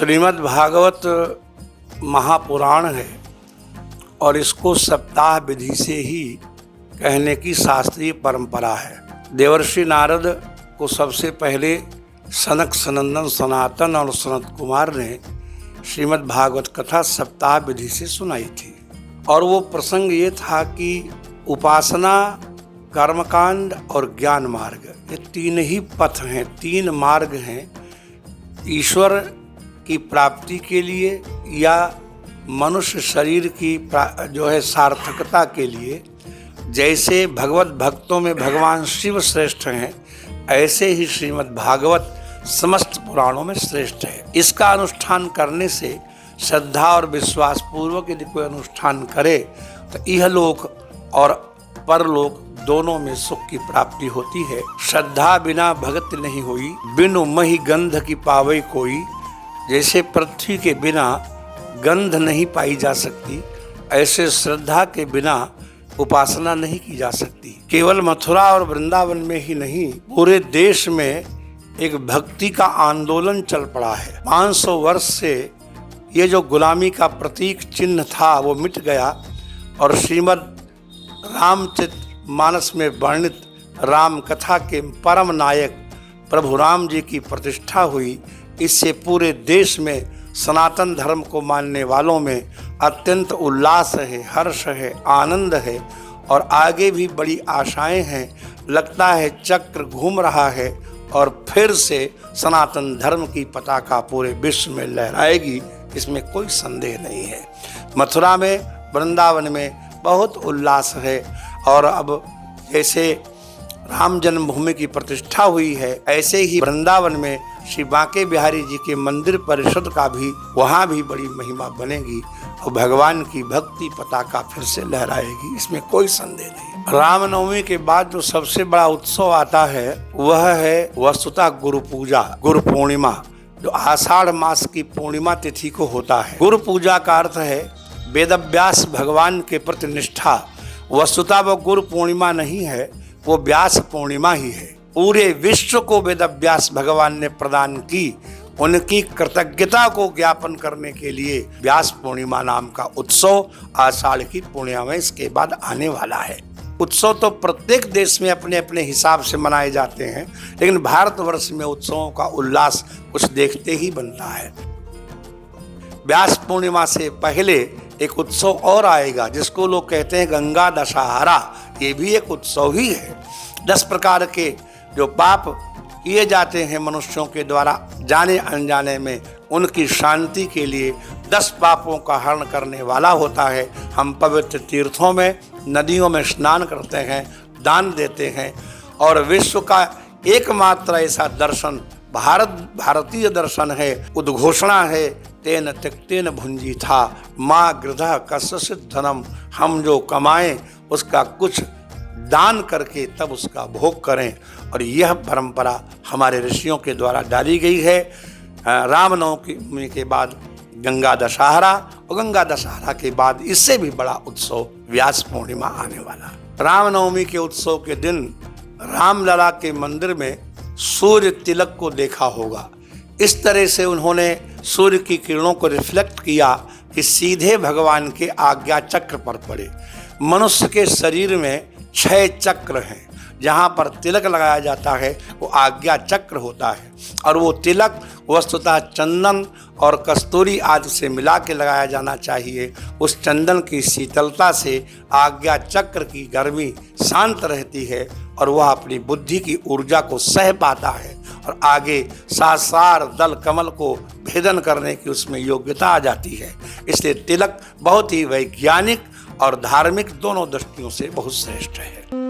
श्रीमद् भागवत महापुराण है और इसको सप्ताह विधि से ही कहने की शास्त्रीय परंपरा है। देवर्षि नारद को सबसे पहले सनक सनंदन सनातन और सनत कुमार ने श्रीमद् भागवत कथा सप्ताह विधि से सुनाई थी। और वो प्रसंग ये था कि उपासना, कर्मकांड और ज्ञान मार्ग, ये तीन ही पथ हैं, तीन मार्ग हैं ईश्वर की प्राप्ति के लिए या मनुष्य शरीर की जो है सार्थकता के लिए। जैसे भगवत भक्तों में भगवान शिव श्रेष्ठ हैं, ऐसे ही श्रीमद् भागवत समस्त पुराणों में श्रेष्ठ है। इसका अनुष्ठान करने से श्रद्धा और विश्वास पूर्वक यदि कोई अनुष्ठान करे तो इहलोक और परलोक दोनों में सुख की प्राप्ति होती है। श्रद्धा बिना भगत नहीं हुई, बिनु मही गंध की पावई कोई। जैसे पृथ्वी के बिना गंध नहीं पाई जा सकती, ऐसे श्रद्धा के बिना उपासना नहीं की जा सकती। केवल मथुरा और वृंदावन में ही नहीं, पूरे देश में एक भक्ति का आंदोलन चल पड़ा है। 500 वर्ष से ये जो गुलामी का प्रतीक चिन्ह था वो मिट गया और श्रीमद् रामचरितमानस में वर्णित राम कथा के परम नायक प्रभु राम जी की प्रतिष्ठा हुई। इससे पूरे देश में सनातन धर्म को मानने वालों में अत्यंत उल्लास है, हर्ष है, आनंद है और आगे भी बड़ी आशाएं हैं। लगता है चक्र घूम रहा है और फिर से सनातन धर्म की पताका पूरे विश्व में लहराएगी, इसमें कोई संदेह नहीं है। मथुरा में, वृंदावन में बहुत उल्लास है और अब जैसे राम जन्मभूमि की प्रतिष्ठा हुई है, ऐसे ही वृंदावन में श्री बांके बिहारी जी के मंदिर परिषद का भी वहाँ भी बड़ी महिमा बनेगी और भगवान की भक्ति पताका फिर से लहराएगी, इसमें कोई संदेह नहीं। रामनवमी के बाद जो सबसे बड़ा उत्सव आता है वह है वस्तुतः गुरु पूजा, गुरु पूर्णिमा, जो आषाढ़ मास की पूर्णिमा तिथि को होता है। गुरु पूजा का अर्थ है वेदव्यास भगवान के प्रति निष्ठा। वस्तुतः वो गुरु पूर्णिमा नहीं है, वो व्यास पूर्णिमा ही है। पूरे विश्व को वेदव्यास भगवान ने प्रदान की, उनकी कृतज्ञता को ज्ञापन करने के लिए व्यास पूर्णिमा नाम का उत्सव आषाढ़ की पूर्णिमा में इसके बाद आने वाला है। उत्सव तो प्रत्येक देश में अपने अपने हिसाब से मनाए जाते हैं, लेकिन भारतवर्ष में उत्सवों का उल्लास कुछ देखते ही बनता है। व्यास पूर्णिमा से पहले एक उत्सव और आएगा जिसको लोग कहते हैं गंगा दशहरा। ये भी एक उत्सव ही है। 10 प्रकार के जो पाप किए जाते हैं मनुष्यों के द्वारा जाने अनजाने में, उनकी शांति के लिए 10 पापों का हरण करने वाला होता है। हम पवित्र तीर्थों में, नदियों में स्नान करते हैं, दान देते हैं और विश्व का एकमात्र ऐसा दर्शन भारतीय दर्शन है, उद्घोषणा है, तेन त्यक्तेन भुंजी था माँ गृधा कस्य धनम। हम जो कमाएं उसका कुछ दान करके तब उसका भोग करें। और यह परंपरा हमारे ऋषियों के द्वारा डाली गई है। रामनवमी के बाद गंगा दशहरा और गंगा दशहरा के बाद इससे भी बड़ा उत्सव व्यास पूर्णिमा आने वाला। रामनवमी के उत्सव के दिन रामलला के मंदिर में सूर्य तिलक को देखा होगा। इस तरह से उन्होंने सूर्य की किरणों को रिफ्लेक्ट किया कि सीधे भगवान के आज्ञा चक्र पर पड़े। मनुष्य के शरीर में 6 चक्र हैं, जहाँ पर तिलक लगाया जाता है वो आज्ञा चक्र होता है और वो तिलक वस्तुतः चंदन और कस्तूरी आदि से मिला के लगाया जाना चाहिए। उस चंदन की शीतलता से आज्ञा चक्र की गर्मी शांत रहती है और वह अपनी बुद्धि की ऊर्जा को सह पाता है और आगे सासार दल कमल को भेदन करने की उसमें योग्यता आ जाती है। इसलिए तिलक बहुत ही वैज्ञानिक और धार्मिक दोनों दृष्टियों से बहुत श्रेष्ठ है।